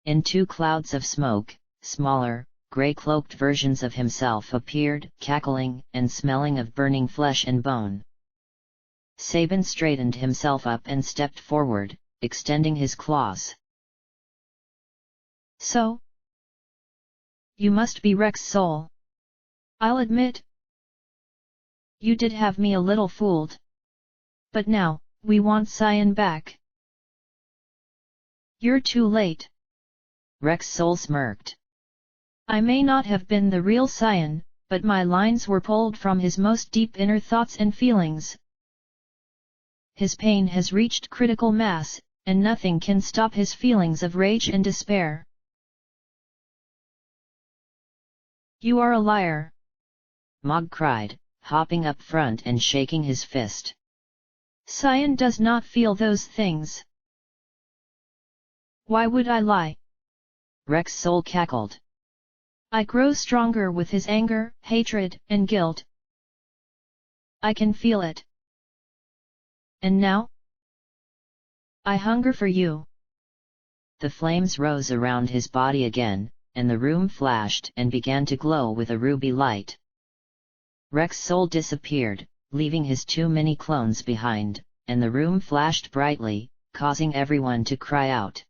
In 2 clouds of smoke, smaller, grey-cloaked versions of himself appeared, cackling and smelling of burning flesh and bone. Sabin straightened himself up and stepped forward, extending his claws. So? You must be Rex's soul. I'll admit. You did have me a little fooled. But now, we want Cyan back. You're too late. Rex's soul smirked. I may not have been the real Cyan, but my lines were pulled from his most deep inner thoughts and feelings. His pain has reached critical mass, and nothing can stop his feelings of rage and despair. You are a liar! Mog cried, hopping up front and shaking his fist. Cyan does not feel those things. Why would I lie? Rex's soul cackled. I grow stronger with his anger, hatred, and guilt. I can feel it. And now? I hunger for you. The flames rose around his body again, and the room flashed and began to glow with a ruby light. Rex's soul disappeared, leaving his 2 mini clones behind, and the room flashed brightly, causing everyone to cry out.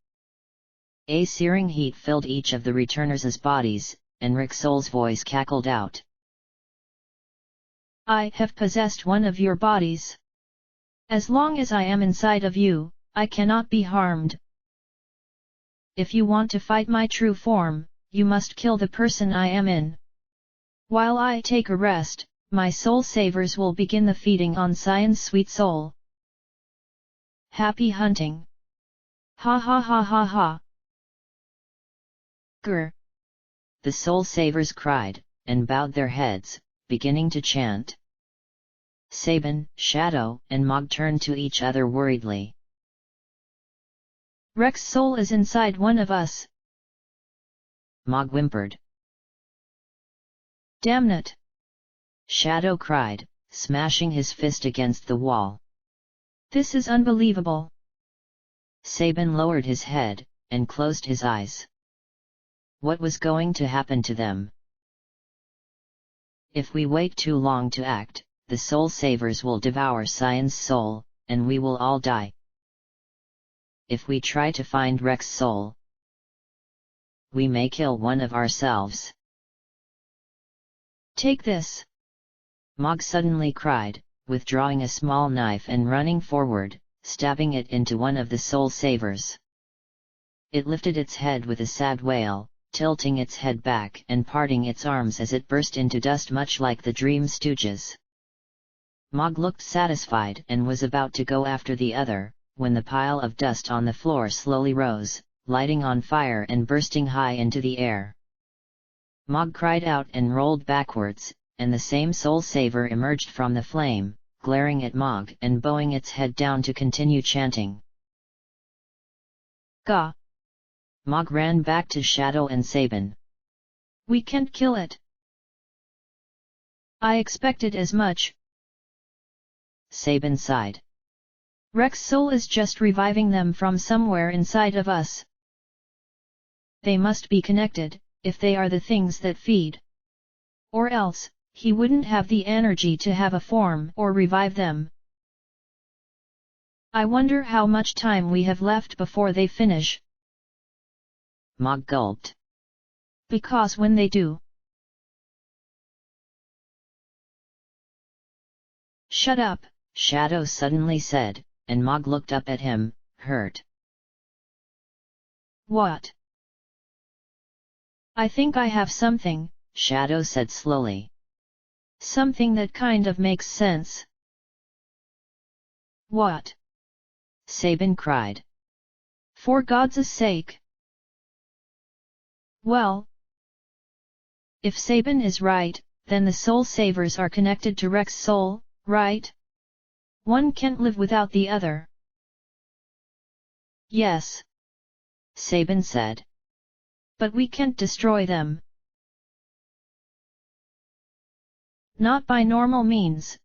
A searing heat filled each of the returners' bodies, and Rex's soul's voice cackled out. I have possessed one of your bodies. As long as I am inside of you, I cannot be harmed. If you want to fight my true form, you must kill the person I am in. While I take a rest, my soul savers will begin the feeding on Cyan's sweet soul. Happy hunting! Ha ha ha ha ha! Grr! The soul savers cried, and bowed their heads, beginning to chant. Sabin, Shadow, and Mog turned to each other worriedly. Rex's soul is inside one of us. Mog whimpered. Damn it! Shadow cried, smashing his fist against the wall. This is unbelievable. Sabin lowered his head, and closed his eyes. What was going to happen to them? If we wait too long to act, the soul savers will devour Cyan's soul, and we will all die. If we try to find Rex's soul, we may kill one of ourselves. Take this! Mog suddenly cried, withdrawing a small knife and running forward, stabbing it into one of the soul savers. It lifted its head with a sad wail, tilting its head back and parting its arms as it burst into dust much like the Dream Stooges. Mog looked satisfied and was about to go after the other, when the pile of dust on the floor slowly rose, lighting on fire and bursting high into the air. Mog cried out and rolled backwards, and the same soul saver emerged from the flame, glaring at Mog and bowing its head down to continue chanting. Gah! Mog ran back to Shadow and Sabin. We can't kill it. I expected as much. Sabin sighed. Rex's soul is just reviving them from somewhere inside of us. They must be connected, if they are the things that feed. Or else, he wouldn't have the energy to have a form or revive them. I wonder how much time we have left before they finish. Mog gulped. Because when they do... Shut up, Shadow suddenly said, and Mog looked up at him, hurt. What? I think I have something, Shadow said slowly. Something that kind of makes sense. What? Sabin cried. For God's sake! Well, if Sabin is right, then the soul savers are connected to Rex's soul, right? One can't live without the other. Yes, Sabin said. But we can't destroy them. Not by normal means.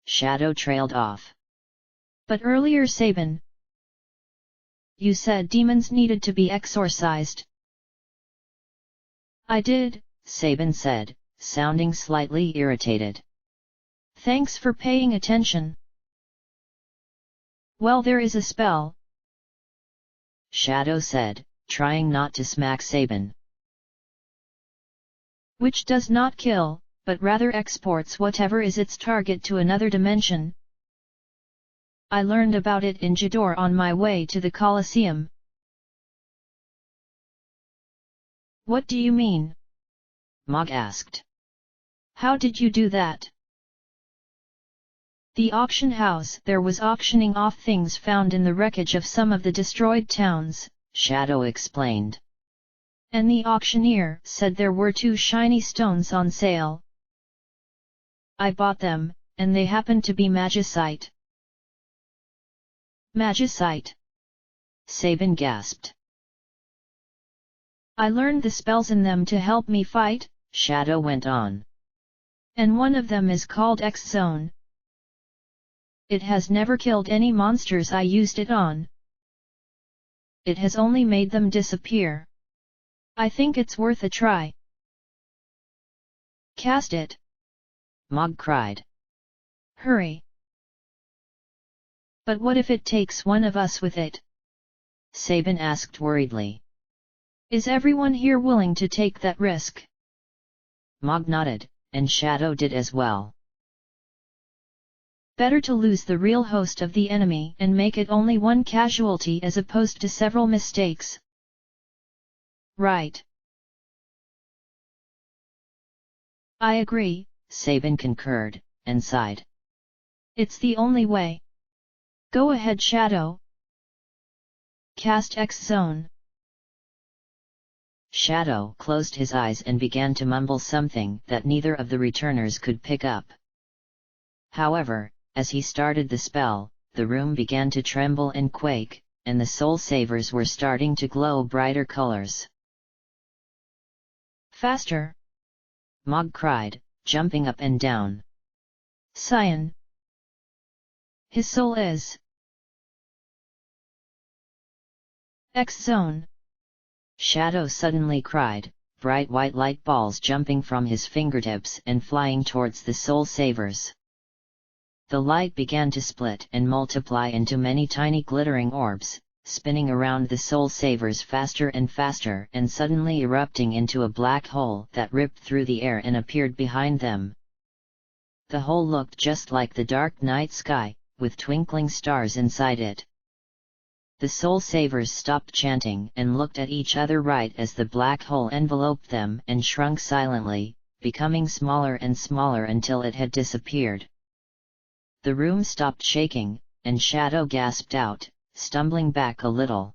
Shadow trailed off. But earlier Sabin, you said demons needed to be exorcised. I did, Sabin said, sounding slightly irritated. Thanks for paying attention. Well, there is a spell, Shadow said, trying not to smack Sabin. Which does not kill, but rather exports whatever is its target to another dimension. I learned about it in Jador on my way to the Colosseum. What do you mean? Mog asked. How did you do that? The auction house there was auctioning off things found in the wreckage of some of the destroyed towns, Shadow explained. And the auctioneer said there were 2 shiny stones on sale. I bought them, and they happened to be magicite. Magicite? Sabin gasped. I learned the spells in them to help me fight, Shadow went on. And one of them is called X-Zone. It has never killed any monsters I used it on. It has only made them disappear. I think it's worth a try. Cast it! Mog cried. Hurry! But what if it takes one of us with it? Sabin asked worriedly. Is everyone here willing to take that risk? Mog nodded, and Shadow did as well. Better to lose the real host of the enemy and make it only one casualty as opposed to several mistakes. Right. I agree, Sabin concurred, and sighed. It's the only way. Go ahead, Shadow. Cast X-Zone. Shadow closed his eyes and began to mumble something that neither of the returners could pick up. However, as he started the spell, the room began to tremble and quake, and the soul savers were starting to glow brighter colors. Faster! Mog cried, jumping up and down. Cyan. His soul is X-Zone. Shadow suddenly cried, bright white light balls jumping from his fingertips and flying towards the Soul Savers. The light began to split and multiply into many tiny glittering orbs, spinning around the Soul Savers faster and faster and suddenly erupting into a black hole that ripped through the air and appeared behind them. The hole looked just like the dark night sky, with twinkling stars inside it. The Soul Savers stopped chanting and looked at each other right as the black hole enveloped them and shrunk silently, becoming smaller and smaller until it had disappeared. The room stopped shaking, and Shadow gasped out, stumbling back a little.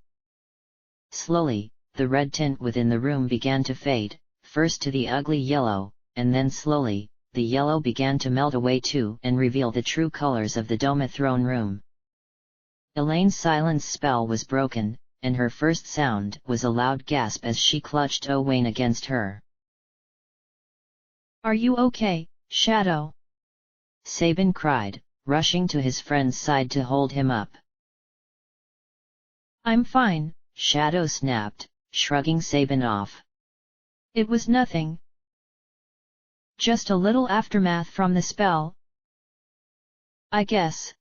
Slowly, the red tint within the room began to fade, first to the ugly yellow, and then slowly, the yellow began to melt away too and reveal the true colors of the Doma throne room. Elaine's silence spell was broken, and her first sound was a loud gasp as she clutched Owain against her. "Are you okay, Shadow?" Sabin cried, rushing to his friend's side to hold him up. "I'm fine," Shadow snapped, shrugging Sabin off. "It was nothing. Just a little aftermath from the spell, I guess."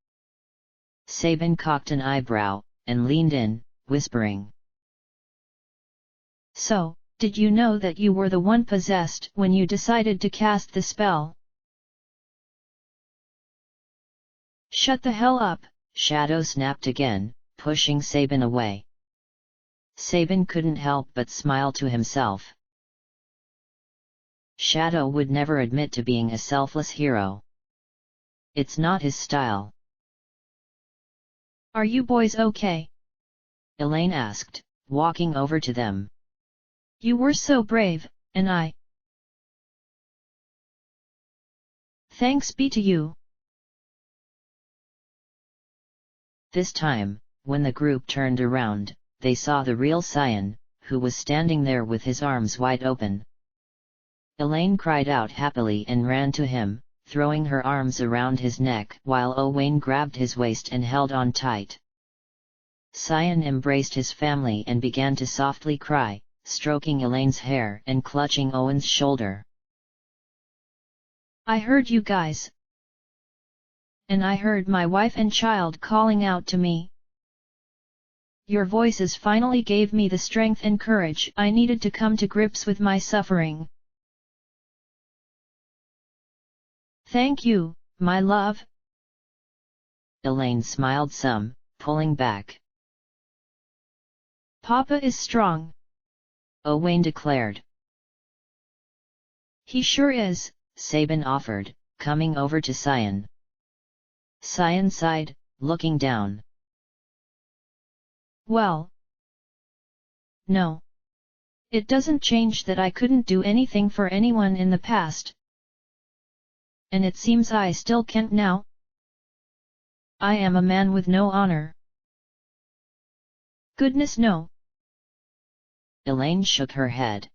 Sabin cocked an eyebrow, and leaned in, whispering. "So, did you know that you were the one possessed when you decided to cast the spell?" "Shut the hell up," Shadow snapped again, pushing Sabin away. Sabin couldn't help but smile to himself. Shadow would never admit to being a selfless hero. It's not his style. "Are you boys okay?" Elaine asked, walking over to them. "You were so brave, and thanks be to you." This time, when the group turned around, they saw the real Cyan, who was standing there with his arms wide open. Elaine cried out happily and ran to him, throwing her arms around his neck while Owain grabbed his waist and held on tight. Cyan embraced his family and began to softly cry, stroking Elaine's hair and clutching Owen's shoulder. "I heard you guys. And I heard my wife and child calling out to me. Your voices finally gave me the strength and courage I needed to come to grips with my suffering. Thank you, my love." Elaine smiled some, pulling back. "Papa is strong," Owain declared. "He sure is," Sabin offered, coming over to Cyan. Cyan sighed, looking down. "Well, no. It doesn't change that I couldn't do anything for anyone in the past. And it seems I still can't now. I am a man with no honor." "Goodness no." Elaine shook her head.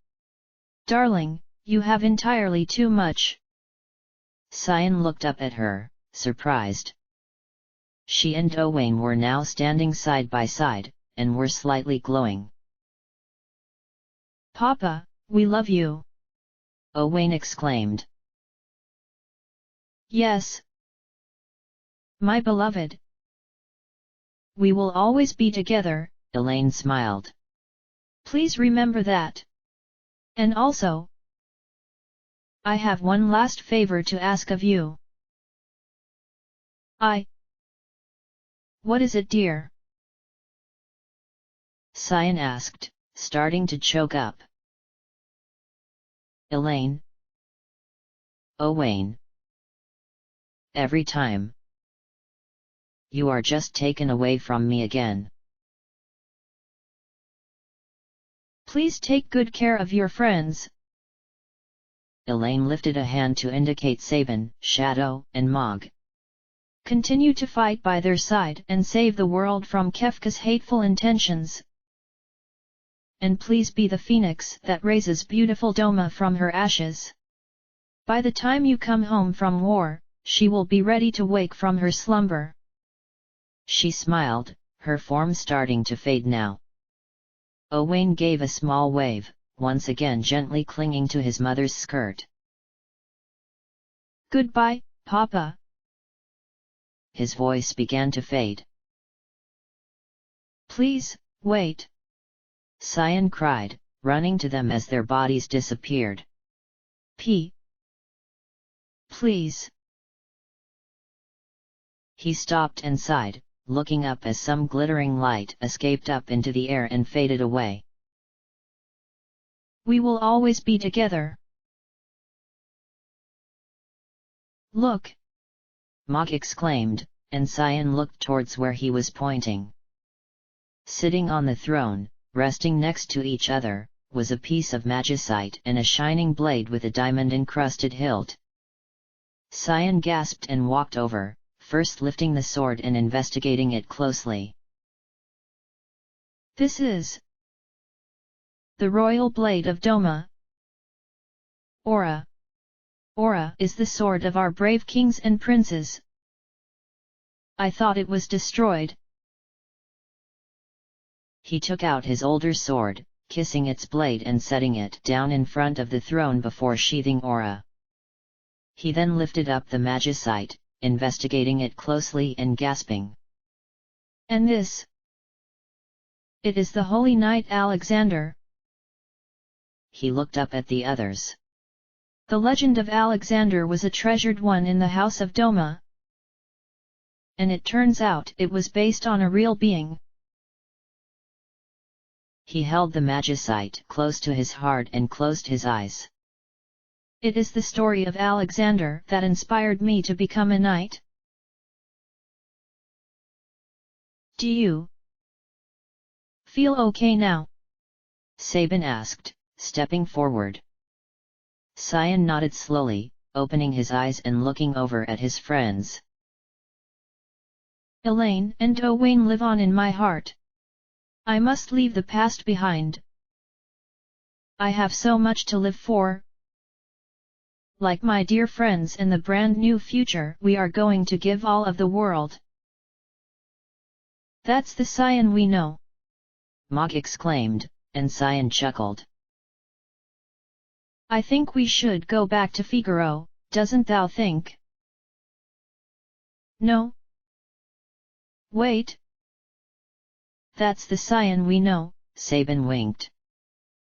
"Darling, you have entirely too much." Cyan looked up at her, surprised. She and Owain were now standing side by side, and were slightly glowing. "Papa, we love you!" Owain exclaimed. "Yes, my beloved. We will always be together," Elaine smiled. "Please remember that. And also, I have one last favor to ask of you." "What is it, dear?" Cyan asked, starting to choke up. "Elaine. Owain. Every time. You are just taken away from me again. Please take good care of your friends." Elaine lifted a hand to indicate Sabin, Shadow, and Mog. "Continue to fight by their side and save the world from Kefka's hateful intentions. And please be the phoenix that raises beautiful Doma from her ashes." By the time you come home from war, she will be ready to wake from her slumber. She smiled, her form starting to fade now. Owain gave a small wave, once again gently clinging to his mother's skirt. Goodbye, Papa. His voice began to fade. Please, wait. Cyan cried, running to them as their bodies disappeared. Please. He stopped and sighed, looking up as some glittering light escaped up into the air and faded away. We will always be together. Look! Mog exclaimed, and Cyan looked towards where he was pointing. Sitting on the throne, resting next to each other, was a piece of magicite and a shining blade with a diamond-encrusted hilt. Cyan gasped and walked over, first lifting the sword and investigating it closely. This is the royal blade of Doma. Aura is the sword of our brave kings and princes. I thought it was destroyed. He took out his older sword, kissing its blade and setting it down in front of the throne before sheathing Aura. He then lifted up the magicite, investigating it closely and gasping. And this? It is the Holy Knight Alexander. He looked up at the others. The legend of Alexander was a treasured one in the House of Doma. And it turns out it was based on a real being. He held the magicite close to his heart and closed his eyes. It is the story of Alexander that inspired me to become a knight. Do you feel okay now? Sabin asked, stepping forward. Cyan nodded slowly, opening his eyes and looking over at his friends. Elaine and Owain live on in my heart. I must leave the past behind. I have so much to live for. Like my dear friends in the brand new future we are going to give all of the world. That's the Cyan we know. Mog exclaimed, and Cyan chuckled. I think we should go back to Figaro, doesn't thou think? No. Wait. That's the Cyan we know, Sabin winked.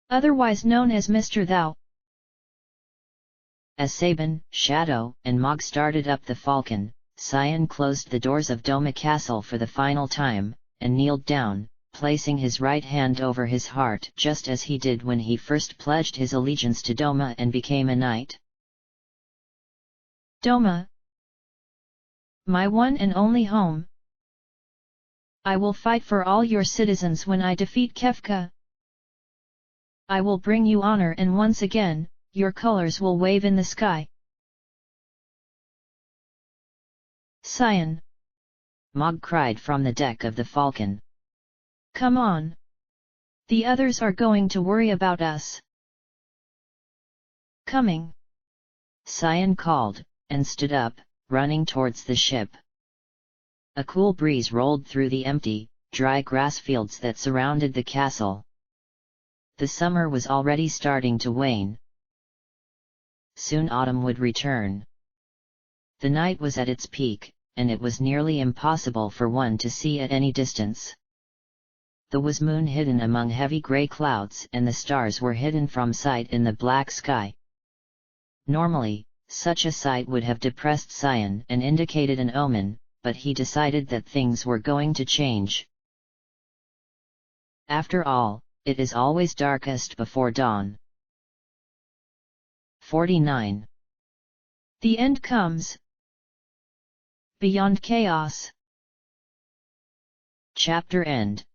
Otherwise known as Mr. Thou. As Sabin, Shadow, and Mog started up the falcon, Cyan closed the doors of Doma Castle for the final time, and kneeled down, placing his right hand over his heart just as he did when he first pledged his allegiance to Doma and became a knight. Doma, my one and only home. I will fight for all your citizens when I defeat Kefka. I will bring you honor and once again, your colors will wave in the sky. Cyan! Mog cried from the deck of the falcon. Come on! The others are going to worry about us. Coming! Cyan called, and stood up, running towards the ship. A cool breeze rolled through the empty, dry grass fields that surrounded the castle. The summer was already starting to wane. Soon autumn would return. The night was at its peak, and it was nearly impossible for one to see at any distance. The was moon hidden among heavy grey clouds and the stars were hidden from sight in the black sky. Normally, such a sight would have depressed Cyan and indicated an omen, but he decided that things were going to change. After all, it is always darkest before dawn. 49. The end comes. Beyond chaos. Chapter end.